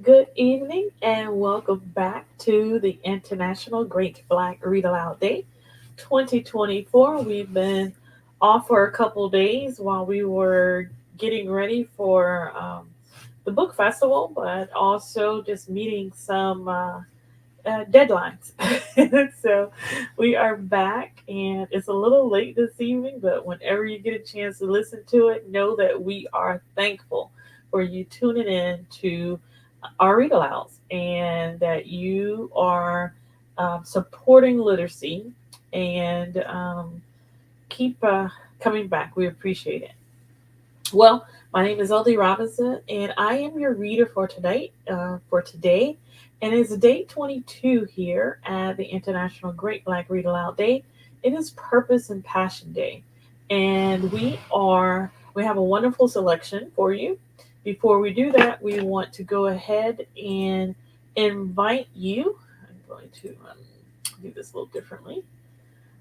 Good evening and welcome back to the International Great Black Read Aloud Day 2024. We've been off for a couple days while we were getting ready for the book festival, but also just meeting some deadlines. So we are back, and it's a little late this evening, but whenever you get a chance to listen to it, know that we are thankful for you tuning in to our read alouds and that you are supporting literacy and keep coming back. We appreciate it. Well, my name is LD Robinson, and I am your reader for tonight, for today. And it's day 22 here at the International Great Black Read Aloud Day. It is Purpose and Passion Day, and we have a wonderful selection for you. Before we do that, we want to go ahead and invite you. I'm going to do this a little differently.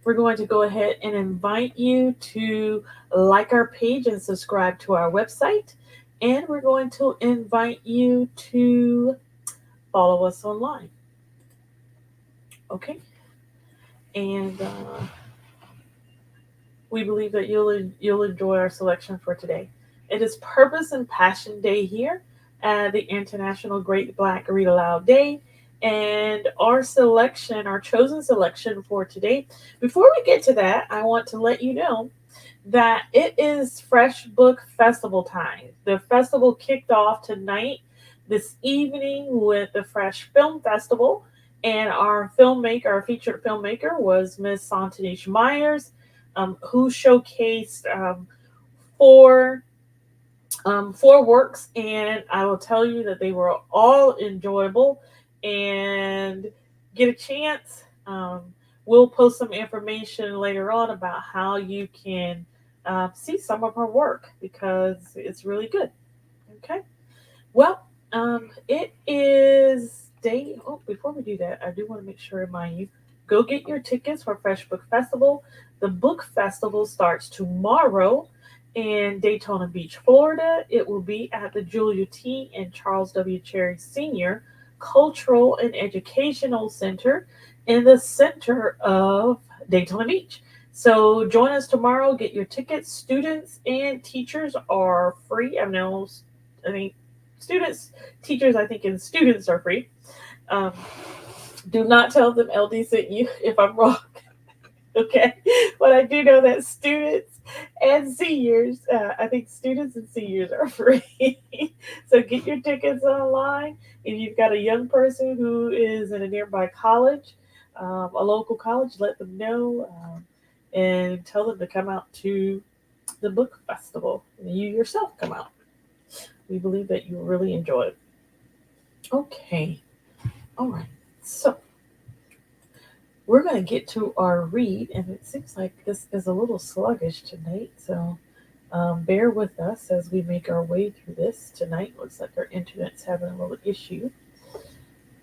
We're going to go ahead and invite you to like our page and subscribe to our website. And we're going to invite you to follow us online. Okay? And we believe that you'll enjoy our selection for today. It is Purpose and Passion Day here at the International Great Black Read Aloud Day. And our chosen selection for today. Before we get to that, I want to let you know that it is Fresh Book Festival time. The festival kicked off tonight, this evening, with the Fresh Film Festival. And our featured filmmaker was Miss Santanish Myers, who showcased four four works, and I will tell you that they were all enjoyable. And get a chance, we'll post some information later on about how you can see some of her work because it's really good. Okay, well, it is day. Oh, before we do that, I do want to make sure to remind you, go get your tickets for Fresh Book Festival. The book festival starts tomorrow in Daytona Beach, Florida. It will be at the Julia T. and Charles W. Cherry Sr. Cultural and Educational Center in the center of Daytona Beach. So join us tomorrow. Get your tickets. Students and teachers are free. I think students, teachers, I think, and students are free. Um, do not tell them LD sent you if I'm wrong. Okay, but I do know that students and seniors, I think students and seniors are free. So get your tickets online. If you've got a young person who is in a nearby college, a local college, let them know, and tell them to come out to the book festival. And you yourself come out. We believe that you'll really enjoy it. Okay, all right. So we're going to get to our read, and it seems like this is a little sluggish tonight, so bear with us as we make our way through this tonight. Looks like our internet's having a little issue.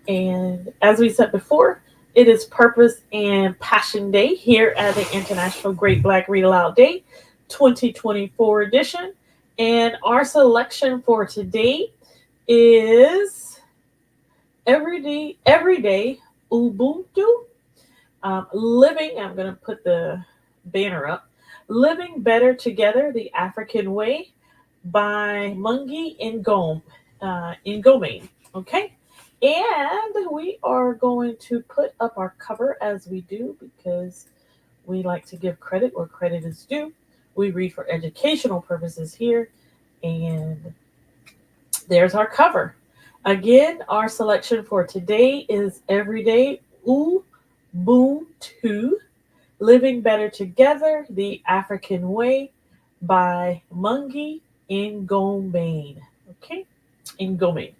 And as we said before, it is Purpose and Passion Day here at the International Great Black Read Aloud Day 2024 edition. And our selection for today is Everyday Ubuntu. Living, I'm going to put the banner up. Living Better Together, the African Way by Mungi in Ngomane. Okay? And we are going to put up our cover as we do because we like to give credit where credit is due. We read for educational purposes here. And there's our cover. Again, our selection for today is Everyday UBUNTU, Living Better Together, the African Way by Mungi Ngomane. Okay? Ngomane.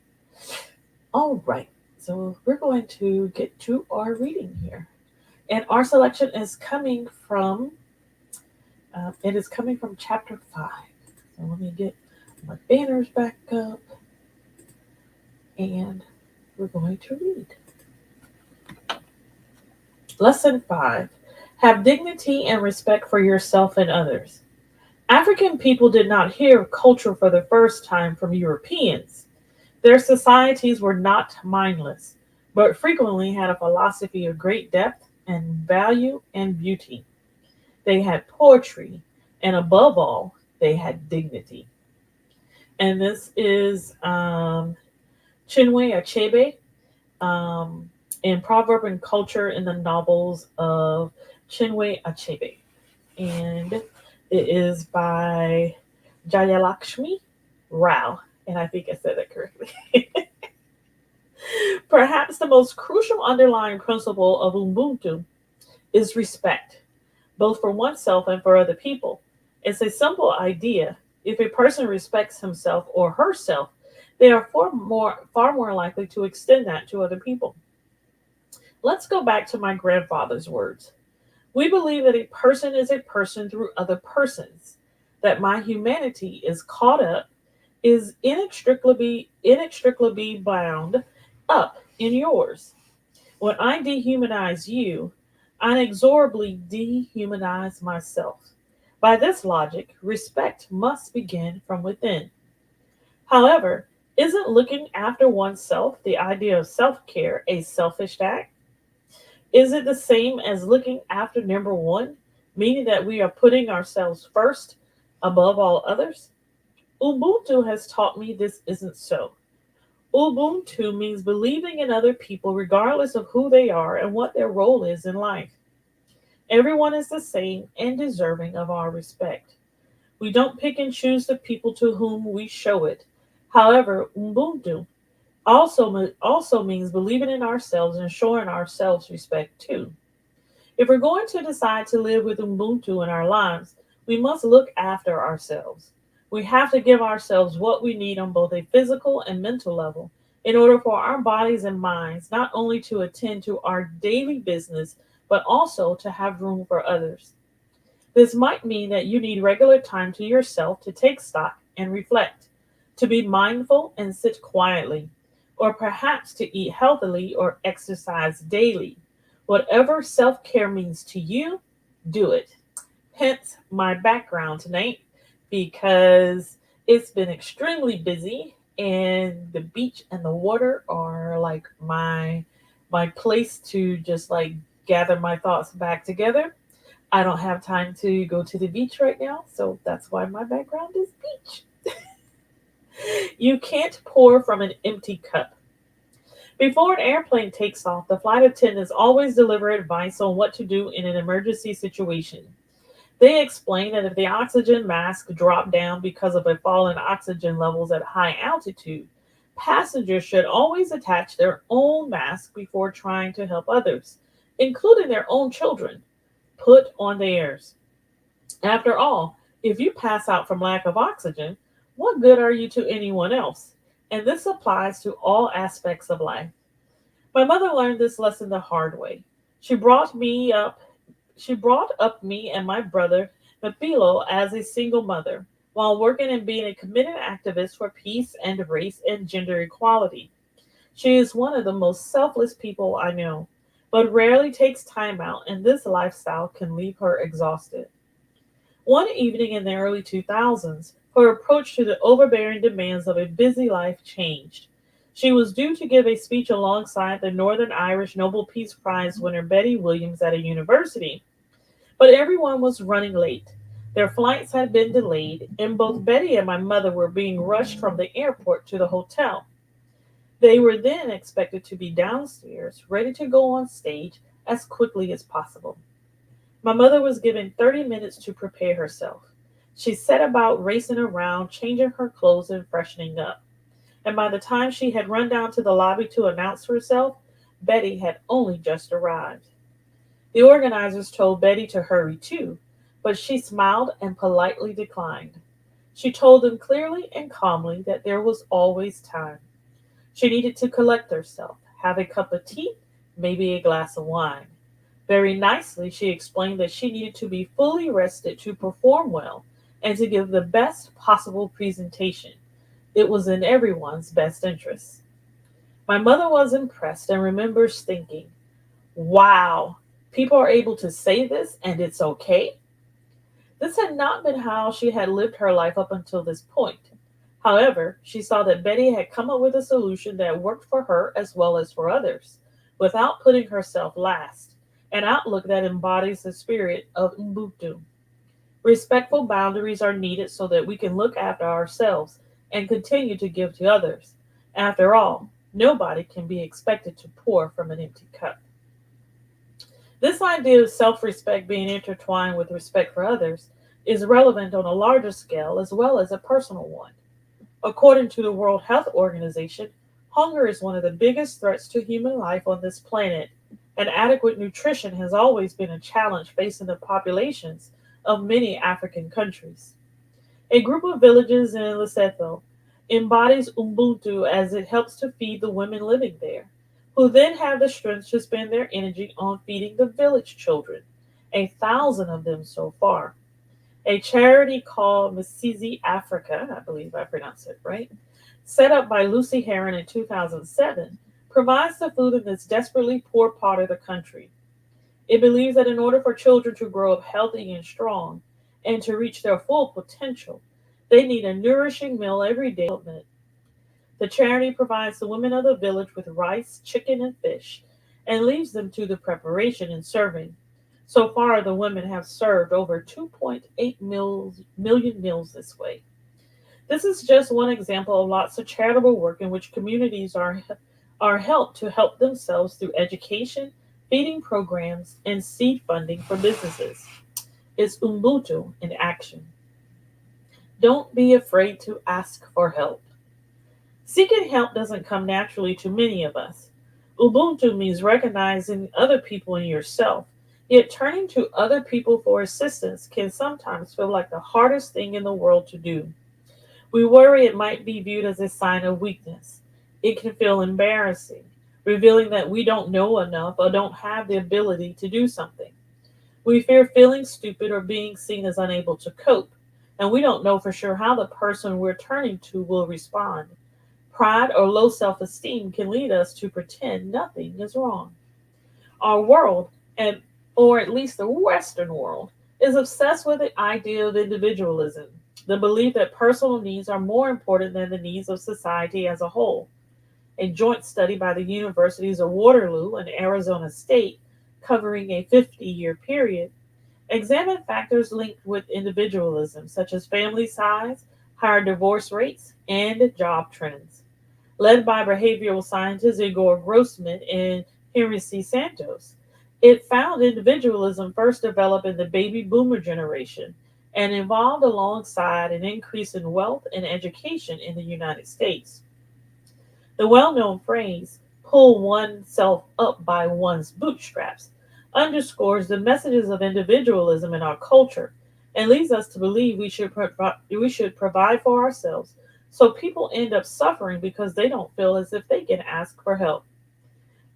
All right. So we're going to get to our reading here. And our selection is coming from chapter 5. So let me get my banners back up, and we're going to read. Lesson 5. Have dignity and respect for yourself and others. African people did not hear of culture for the first time from Europeans. Their societies were not mindless, but frequently had a philosophy of great depth and value and beauty. They had poetry, and above all, they had dignity. And this is Chinwe Achebe, um, in Proverb and Culture in the Novels of Chinwe Achebe. And it is by Jayalakshmi Rao. And I think I said that correctly. Perhaps the most crucial underlying principle of Ubuntu is respect, both for oneself and for other people. It's a simple idea. If a person respects himself or herself, they are far more likely to extend that to other people. Let's go back to my grandfather's words. We believe that a person is a person through other persons, that my humanity is caught up, is inextricably bound up in yours. When I dehumanize you, I inexorably dehumanize myself. By this logic, respect must begin from within. However, isn't looking after oneself, the idea of self care, a selfish act? Is it the same as looking after number one, meaning that we are putting ourselves first above all others? Ubuntu has taught me this isn't so. Ubuntu means believing in other people regardless of who they are and what their role is in life. Everyone is the same and deserving of our respect. We don't pick and choose the people to whom we show it. However, Ubuntu also means believing in ourselves and showing ourselves respect too. If we're going to decide to live with Ubuntu in our lives, we must look after ourselves. We have to give ourselves what we need on both a physical and mental level in order for our bodies and minds not only to attend to our daily business, but also to have room for others. This might mean that you need regular time to yourself to take stock and reflect, to be mindful and sit quietly, or perhaps to eat healthily or exercise daily. Whatever self care means to you, do it. Hence my background tonight, because it's been extremely busy and the beach and the water are like my place to just like gather my thoughts back together. I don't have time to go to the beach right now, so that's why my background is beach. You can't pour from an empty cup. Before an airplane takes off, the flight attendants always deliver advice on what to do in an emergency situation. They explain that if the oxygen mask dropped down because of a fall in oxygen levels at high altitude, passengers should always attach their own mask before trying to help others, including their own children. Put on theirs. After all, if you pass out from lack of oxygen, what good are you to anyone else? And this applies to all aspects of life. My mother learned this lesson the hard way. She brought me up she brought up me and my brother Mapilo as a single mother, while working and being a committed activist for peace and race and gender equality. She is one of the most selfless people I know, but rarely takes time out, and this lifestyle can leave her exhausted. One evening in the early 2000s, her approach to the overbearing demands of a busy life changed. She was due to give a speech alongside the Northern Irish Nobel Peace Prize winner Betty Williams at a university, but everyone was running late. Their flights had been delayed, and both Betty and my mother were being rushed from the airport to the hotel. They were then expected to be downstairs, ready to go on stage as quickly as possible. My mother was given 30 minutes to prepare herself. She set about racing around, changing her clothes and freshening up. And by the time she had run down to the lobby to announce herself, Betty had only just arrived. The organizers told Betty to hurry too, but she smiled and politely declined. She told them clearly and calmly that there was always time. She needed to collect herself, have a cup of tea, maybe a glass of wine. Very nicely, she explained that she needed to be fully rested to perform well and to give the best possible presentation. It was in everyone's best interest. My mother was impressed and remembers thinking, wow, people are able to say this and it's okay? This had not been how she had lived her life up until this point. However, she saw that Betty had come up with a solution that worked for her as well as for others, without putting herself last, an outlook that embodies the spirit of Ubuntu. Respectful boundaries are needed so that we can look after ourselves and continue to give to others. After all, nobody can be expected to pour from an empty cup. This idea of self respect being intertwined with respect for others is relevant on a larger scale as well as a personal one. According to the World Health Organization, hunger is one of the biggest threats to human life on this planet, and adequate nutrition has always been a challenge facing the populations of many African countries. A group of villages in Lesotho embodies Ubuntu as it helps to feed the women living there, who then have the strength to spend their energy on feeding the village children, 1,000 of them so far. A charity called Misizi Africa, I believe I pronounced it right, set up by Lucy Heron in 2007, provides the food in this desperately poor part of the country. It believes that in order for children to grow up healthy and strong and to reach their full potential, they need a nourishing meal every day. The charity provides the women of the village with rice, chicken, and fish and leaves them to the preparation and serving. So far, the women have served over 2.8 million meals this way. This is just one example of lots of charitable work in which communities are helped to help themselves through education, feeding programs, and seed funding for businesses. It's Ubuntu in action. Don't be afraid to ask for help. Seeking help doesn't come naturally to many of us. Ubuntu means recognizing other people and yourself, yet turning to other people for assistance can sometimes feel like the hardest thing in the world to do. We worry it might be viewed as a sign of weakness. It can feel embarrassing, revealing that we don't know enough or don't have the ability to do something. We fear feeling stupid or being seen as unable to cope, and we don't know for sure how the person we're turning to will respond. Pride or low self esteem can lead us to pretend nothing is wrong. Our world, and or at least the Western world, is obsessed with the idea of individualism, the belief that personal needs are more important than the needs of society as a whole. A joint study by the universities of Waterloo and Arizona State, covering a 50-year period, examined factors linked with individualism, such as family size, higher divorce rates, and job trends. Led by behavioral scientists Igor Grossman and Henry C. Santos, it found individualism first developed in the baby boomer generation and evolved alongside an increase in wealth and education in the United States. The well known phrase, pull oneself up by one's bootstraps, underscores the messages of individualism in our culture and leads us to believe we should provide for ourselves, so people end up suffering because they don't feel as if they can ask for help.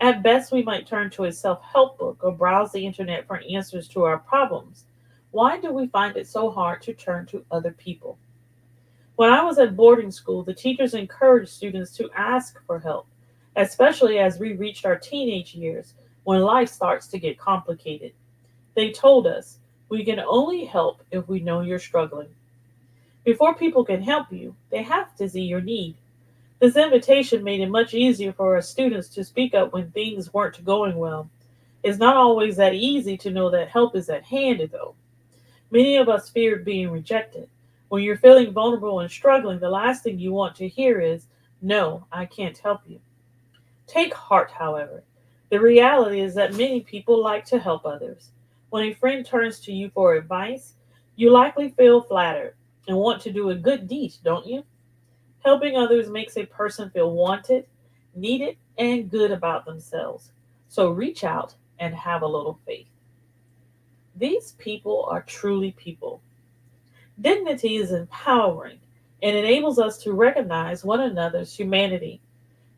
At best, we might turn to a self help book or browse the internet for answers to our problems. Why do we find it so hard to turn to other people? When I was at boarding school, the teachers encouraged students to ask for help, especially as we reached our teenage years when life starts to get complicated. They told us, we can only help if we know you're struggling. Before people can help you, they have to see your need. This invitation made it much easier for our students to speak up when things weren't going well. It's not always that easy to know that help is at hand, though. Many of us feared being rejected. When you're feeling vulnerable and struggling, the last thing you want to hear is, no, I can't help you. Take heart, however. The reality is that many people like to help others. When a friend turns to you for advice, you likely feel flattered and want to do a good deed, don't you? Helping others makes a person feel wanted, needed, and good about themselves. So reach out and have a little faith. These people are truly people. Dignity is empowering and enables us to recognize one another's humanity.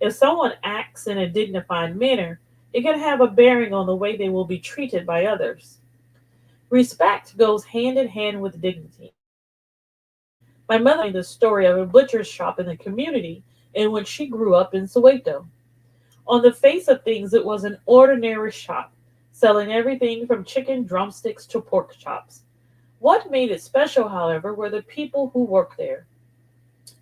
If someone acts in a dignified manner, it can have a bearing on the way they will be treated by others. Respect goes hand in hand with dignity. My mother told me the story of a butcher's shop in the community in which she grew up in Soweto. On the face of things, it was an ordinary shop, selling everything from chicken drumsticks to pork chops. What made it special, however, were the people who worked there.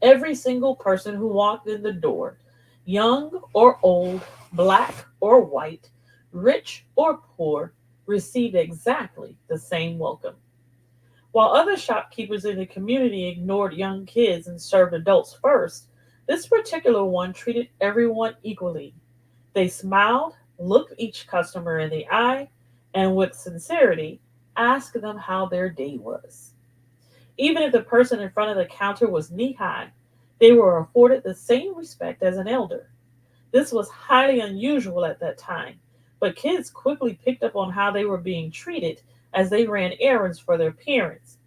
Every single person who walked in the door, young or old, black or white, rich or poor, received exactly the same welcome. While other shopkeepers in the community ignored young kids and served adults first, this particular one treated everyone equally. They smiled, looked each customer in the eye, and with sincerity asked them how their day was. Even if the person in front of the counter was knee high, they were afforded the same respect as an elder. This was highly unusual at that time, but kids quickly picked up on how they were being treated as they ran errands for their parents.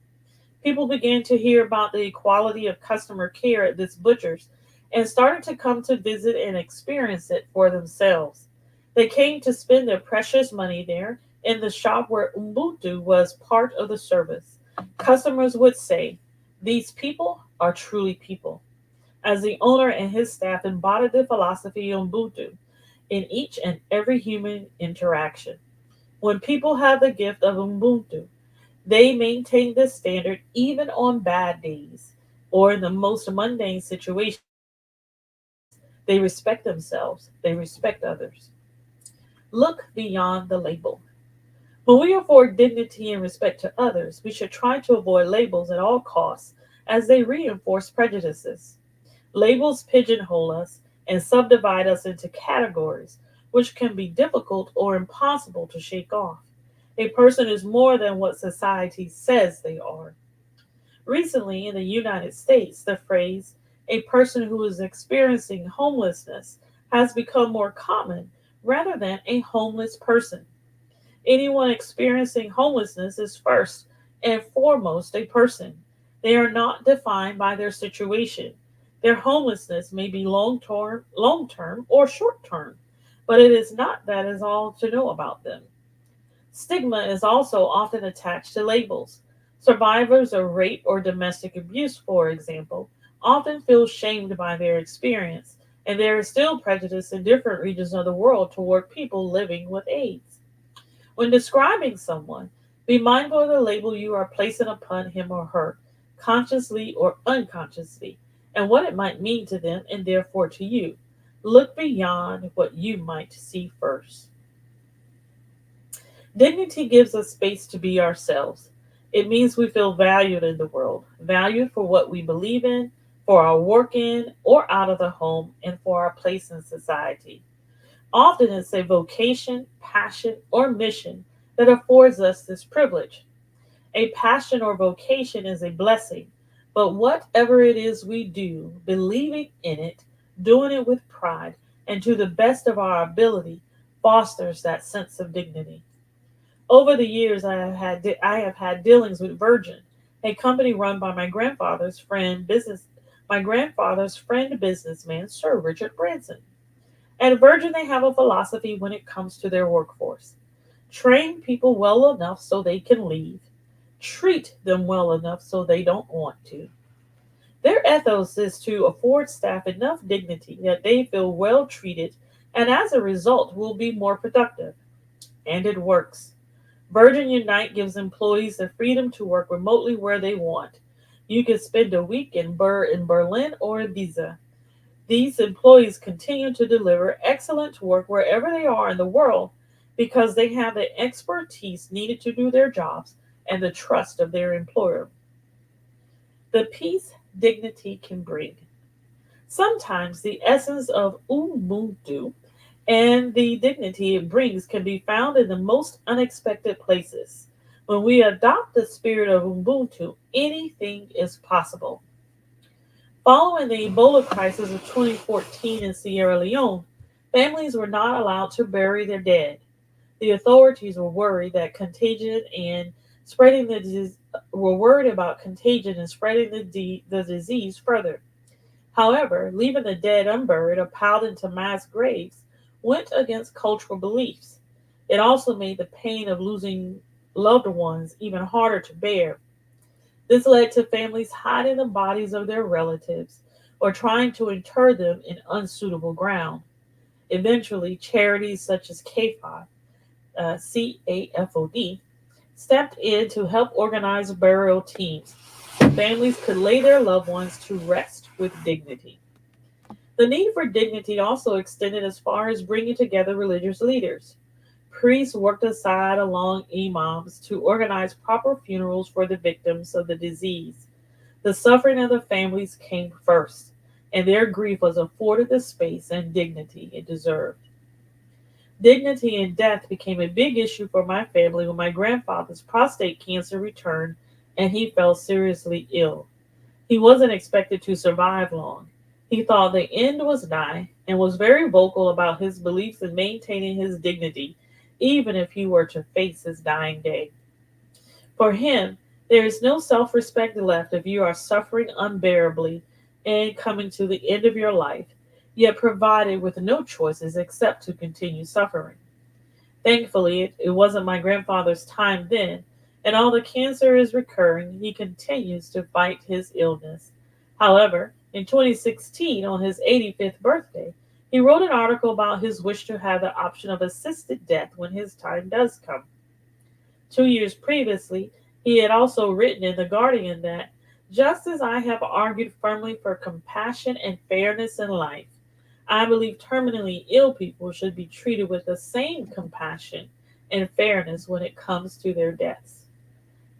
People began to hear about the equality of customer care at this butcher's and started to come to visit and experience it for themselves. They came to spend their precious money there in the shop where Ubuntu was part of the service. Customers would say, "These people are truly people," as the owner and his staff embodied the philosophy of Ubuntu in each and every human interaction. When people have the gift of Ubuntu, they maintain this standard even on bad days or in the most mundane situations. They respect themselves, they respect others. Look beyond the label. When we afford dignity and respect to others, we should try to avoid labels at all costs as they reinforce prejudices. Labels pigeonhole us and subdivide us into categories, which can be difficult or impossible to shake off. A person is more than what society says they are. Recently, in the United States, the phrase "a person who is experiencing homelessness" has become more common rather than "a homeless person." Anyone experiencing homelessness is first and foremost a person. They are not defined by their situation. Their homelessness may be long term or short term, but it is not that is all to know about them. Stigma is also often attached to labels. Survivors of rape or domestic abuse, for example, often feel shamed by their experience, and there is still prejudice in different regions of the world toward people living with AIDS. When describing someone, be mindful of the label you are placing upon him or her, consciously or unconsciously, and what it might mean to them and therefore to you. Look beyond what you might see first. Dignity gives us space to be ourselves. It means we feel valued in the world, valued for what we believe in, for our work in or out of the home, and for our place in society. Often it's a vocation, passion, or mission that affords us this privilege. A passion or vocation is a blessing, but whatever it is we do, believing in it, doing it with pride, and to the best of our ability, fosters that sense of dignity. Over the years, I have had dealings with Virgin, a company run by my grandfather's friend businessman, Sir Richard Branson. At Virgin, they have a philosophy when it comes to their workforce: train people well enough so they can leave, treat them well enough so they don't want to. Their ethos is to afford staff enough dignity that they feel well treated and as a result will be more productive. And it works. Virgin Unite gives employees the freedom to work remotely where they want. You can spend a week in Berlin or Ibiza. These employees continue to deliver excellent work wherever they are in the world because they have the expertise needed to do their jobs and the trust of their employer. The peace dignity can bring. Sometimes the essence of Ubuntu and the dignity it brings can be found in the most unexpected places. When we adopt the spirit of Ubuntu, anything is possible. Following the Ebola crisis of 2014 in Sierra Leone, families were not allowed to bury their dead. The authorities were worried that contagion and spreading the dis- were worried about contagion and spreading the disease further. However, leaving the dead unburied or piled into mass graves went against cultural beliefs. It also made the pain of losing loved ones even harder to bear. This led to families hiding the bodies of their relatives or trying to inter them in unsuitable ground. Eventually, charities such as CAFOD, stepped in to help organize burial teams. Families could lay their loved ones to rest with dignity. The need for dignity also extended as far as bringing together religious leaders. Priests worked aside along imams to organize proper funerals for the victims of the disease. The suffering of the families came first, and their grief was afforded the space and dignity it deserved. Dignity in death became a big issue for my family when my grandfather's prostate cancer returned and he fell seriously ill. He wasn't expected to survive long. He thought the end was nigh and was very vocal about his beliefs in maintaining his dignity, even if he were to face his dying day. For him, there is no self respect left if you are suffering unbearably and coming to the end of your life, yet provided with no choices except to continue suffering. Thankfully, it wasn't my grandfather's time then, and although cancer is recurring, he continues to fight his illness. However, in 2016, on his 85th birthday, he wrote an article about his wish to have the option of assisted death when his time does come. 2 years previously, he had also written in The Guardian that, just as I have argued firmly for compassion and fairness in life, I believe terminally ill people should be treated with the same compassion and fairness when it comes to their deaths.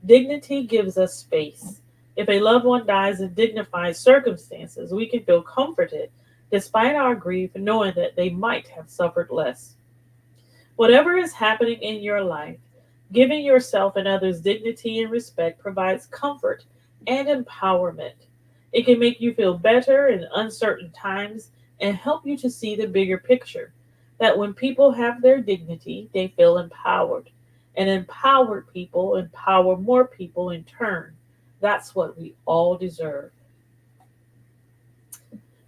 Dignity gives us space. If a loved one dies in dignified circumstances, we can feel comforted despite our grief, knowing that they might have suffered less. Whatever is happening in your life, giving yourself and others dignity and respect provides comfort and empowerment. It can make you feel better in uncertain times and help you to see the bigger picture. That when people have their dignity, they feel empowered. And empowered people empower more people in turn. That's what we all deserve.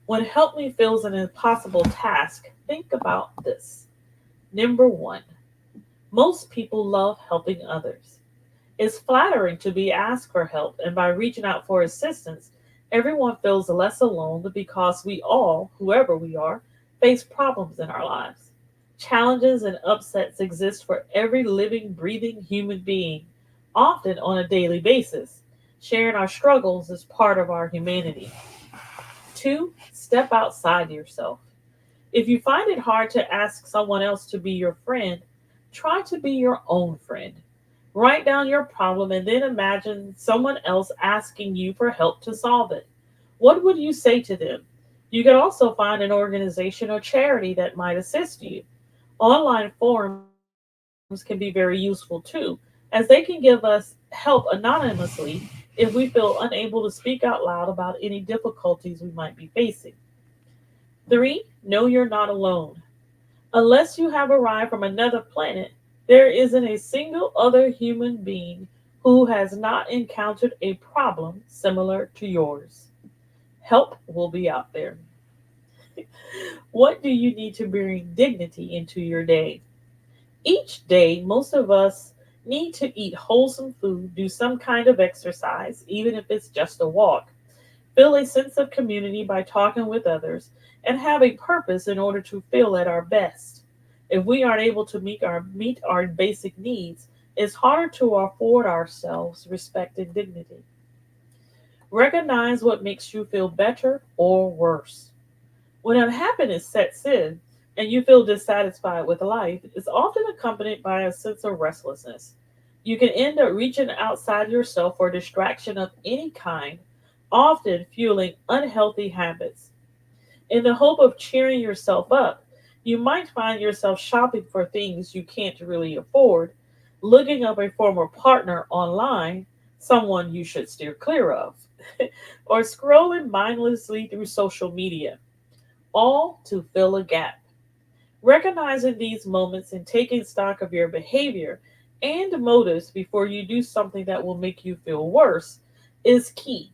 When help me feels an impossible task, think about this. Number one, most people love helping others. It's flattering to be asked for help, and by reaching out for assistance, everyone feels less alone because we all, whoever we are, face problems in our lives. Challenges and upsets exist for every living, breathing human being, often on a daily basis. Sharing our struggles is part of our humanity. Two, step outside yourself. If you find it hard to ask someone else to be your friend, try to be your own friend. Write down your problem and then imagine someone else asking you for help to solve it. What would you say to them? You can also find an organization or charity that might assist you. Online forums can be very useful too, as they can give us help anonymously if we feel unable to speak out loud about any difficulties we might be facing. Three, know you're not alone. Unless you have arrived from another planet, there isn't a single other human being who has not encountered a problem similar to yours. Help will be out there. What do you need to bring dignity into your day? Each day, most of us need to eat wholesome food, do some kind of exercise, even if it's just a walk, feel a sense of community by talking with others, and have a purpose in order to feel at our best. If we aren't able to meet our basic needs, it's harder to afford ourselves respect and dignity. Recognize what makes you feel better or worse. When unhappiness sets in and you feel dissatisfied with life, it's often accompanied by a sense of restlessness. You can end up reaching outside yourself for distraction of any kind, often fueling unhealthy habits. In the hope of cheering yourself up, you might find yourself shopping for things you can't really afford, looking up a former partner online, someone you should steer clear of, or scrolling mindlessly through social media, all to fill a gap. Recognizing these moments and taking stock of your behavior and motives before you do something that will make you feel worse is key.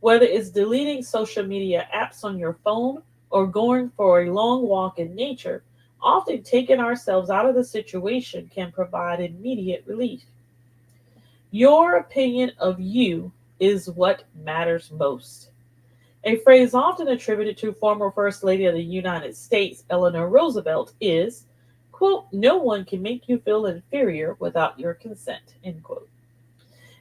Whether it's deleting social media apps on your phone or going for a long walk in nature, often taking ourselves out of the situation can provide immediate relief. Your opinion of you is what matters most. A phrase often attributed to former First Lady of the United States, Eleanor Roosevelt, is, quote, no one can make you feel inferior without your consent, end quote.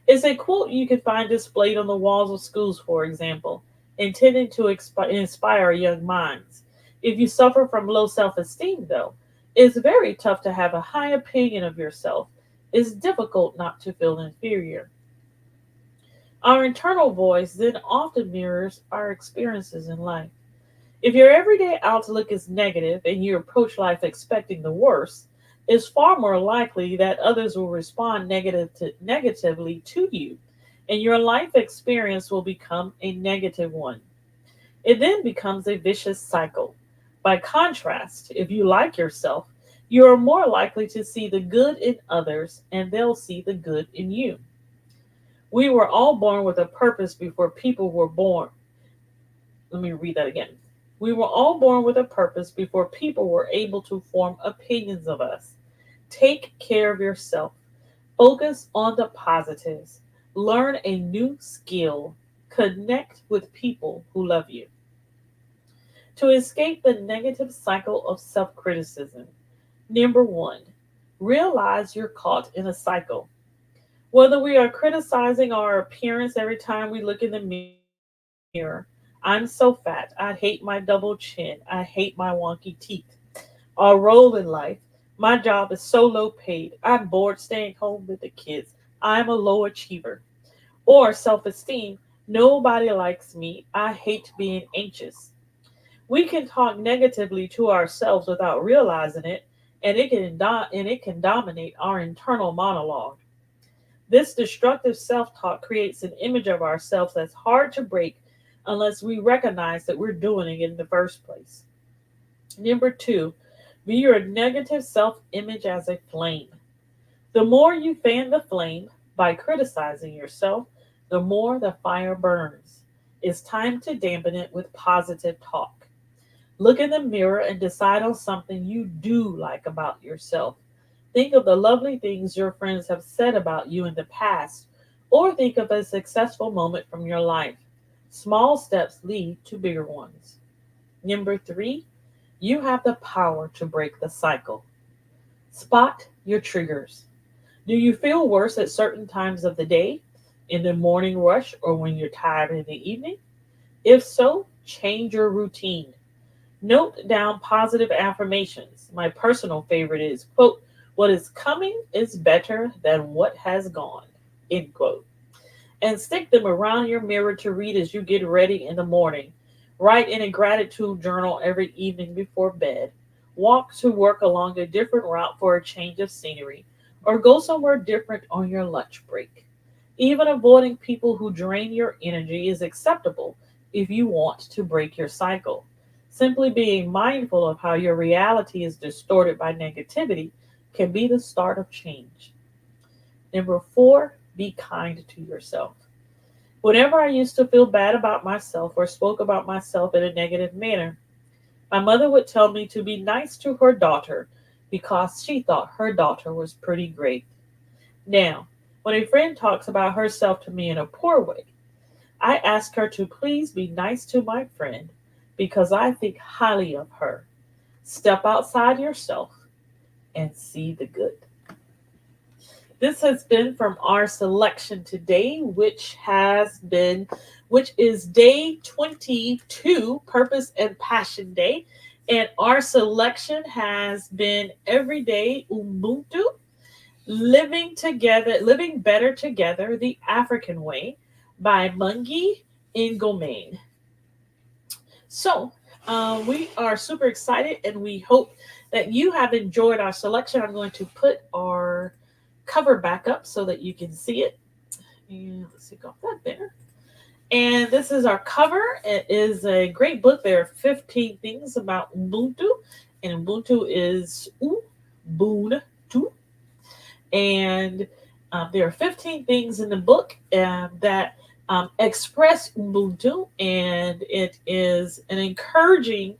It's a quote you can find displayed on the walls of schools, for example. intending to inspire young minds. If you suffer from low self esteem, though, it's very tough to have a high opinion of yourself. It's difficult not to feel inferior. Our internal voice then often mirrors our experiences in life. If your everyday outlook is negative and you approach life expecting the worst, it's far more likely that others will respond negatively to you, and your life experience will become a negative one. It then becomes a vicious cycle. By contrast, if you like yourself, you are more likely to see the good in others and they'll see the good in you. We were all born with a purpose before people were born. Let me read that again. We were all born with a purpose before people were able to form opinions of us. Take care of yourself. Focus on the positives. Learn a new skill. Connect with people who love you. To escape the negative cycle of self criticism, number one, realize you're caught in a cycle. Whether we are criticizing our appearance every time we look in the mirror, I'm so fat, I hate my double chin, I hate my wonky teeth. Our role in life, my job is so low paid, I'm bored staying home with the kids, I'm a low achiever. Or self esteem, nobody likes me, I hate being anxious. We can talk negatively to ourselves without realizing it, and it can dominate our internal monologue. This destructive self talk creates an image of ourselves that's hard to break unless we recognize that we're doing it in the first place. Number two, view your negative self image as a flame. The more you fan the flame by criticizing yourself, the more the fire burns. It's time to dampen it with positive talk. Look in the mirror and decide on something you do like about yourself. Think of the lovely things your friends have said about you in the past, or think of a successful moment from your life. Small steps lead to bigger ones. Number three, you have the power to break the cycle. Spot your triggers. Do you feel worse at certain times of the day, in the morning rush, or when you're tired in the evening? If so, change your routine. Note down positive affirmations. My personal favorite is, quote, what is coming is better than what has gone, end quote. And stick them around your mirror to read as you get ready in the morning. Write in a gratitude journal every evening before bed. Walk to work along a different route for a change of scenery, or go somewhere different on your lunch break. Even avoiding people who drain your energy is acceptable if you want to break your cycle. Simply being mindful of how your reality is distorted by negativity can be the start of change. Number four, be kind to yourself. Whenever I used to feel bad about myself or spoke about myself in a negative manner, my mother would tell me to be nice to her daughter because she thought her daughter was pretty great. Now, when a friend talks about herself to me in a poor way, I ask her to please be nice to my friend because I think highly of her. Step outside yourself and see the good. This has been from our selection today, which is day 22, Purpose and Passion Day. And our selection has been Everyday Ubuntu, Living Together, Living Better Together, the African Way by Mungi in Ngomane. So, we are super excited and we hope that you have enjoyed our selection. I'm going to put our cover back up so that you can see it. And let's see, got that there. And this is our cover. It is a great book. There are 15 things about Ubuntu, and Ubuntu is Ubuntu. And there are 15 things in the book that express Ubuntu, and it is an encouraging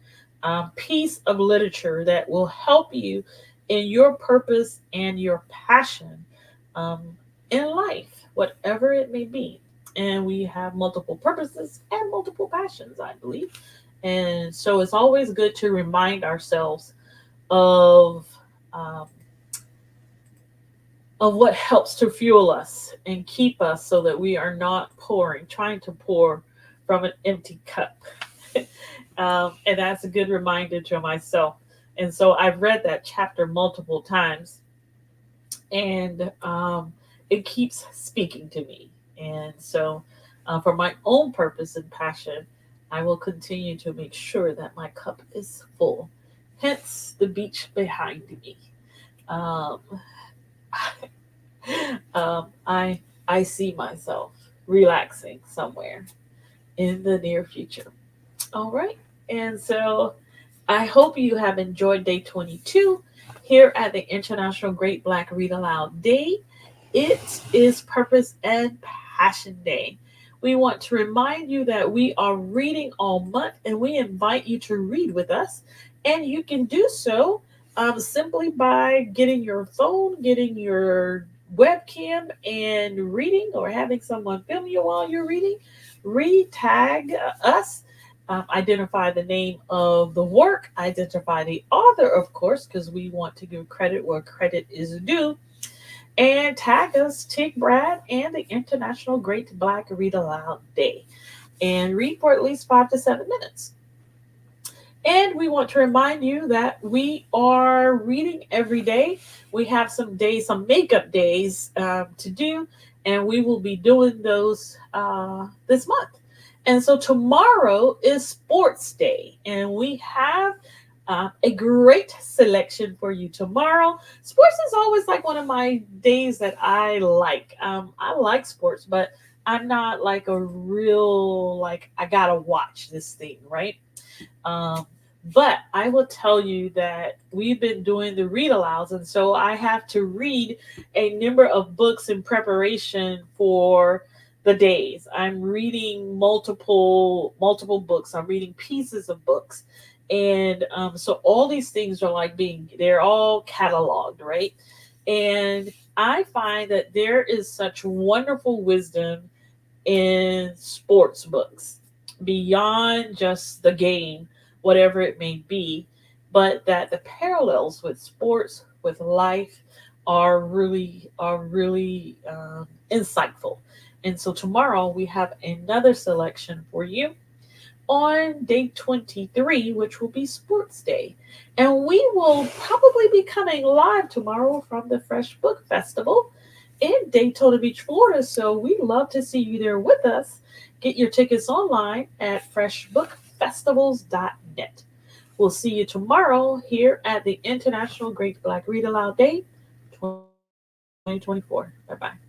piece of literature that will help you in your purpose and your passion um, in life, whatever it may be. And we have multiple purposes and multiple passions, I believe. And so it's always good to remind ourselves of um, of what helps to fuel us and keep us so that we are not trying to pour from an empty cup. And that's a good reminder to myself. And so I've read that chapter multiple times, and it keeps speaking to me. And so, for my own purpose and passion, I will continue to make sure that my cup is full. Hence the beach behind me. Um, I see myself relaxing somewhere in the near future. All right, and so I hope you have enjoyed day 22 here at the International Great Black Read Aloud Day. It is Purpose and Passion Day. We want to remind you that we are reading all month, and we invite you to read with us. And you can do so simply by getting your phone, getting your webcam, and reading, or having someone film you while you're reading. Tag us, identify the name of the work, identify the author, of course, because we want to give credit where credit is due, and tag us, Tig Brad, and the International Great Black Read Aloud Day, and read for at least 5 to 7 minutes. And we want to remind you that we are reading every day. We have some days, some makeup days to do, and we will be doing those this month. And so tomorrow is sports day, and we have a great selection for you tomorrow. Sports is always like one of my days that I like. I like sports, but I'm not like a real, like, I gotta watch this thing, right? Um, but I will tell you that we've been doing the read alouds, and so I have to read a number of books in preparation for the days. I'm reading multiple books. I'm reading pieces of books, and so all these things are like they're all cataloged, right? And I find that there is such wonderful wisdom in sports books beyond just the game, whatever it may be, but that the parallels with sports, with life, are really insightful. And so tomorrow we have another selection for you on day 23, which will be Sports Day. And we will probably be coming live tomorrow from the Fresh Book Festival in Daytona Beach, Florida. So we'd love to see you there with us. Get your tickets online at freshbookfestivals.net. We'll see you tomorrow here at the International Great Black Read Aloud Day 2024. Bye bye.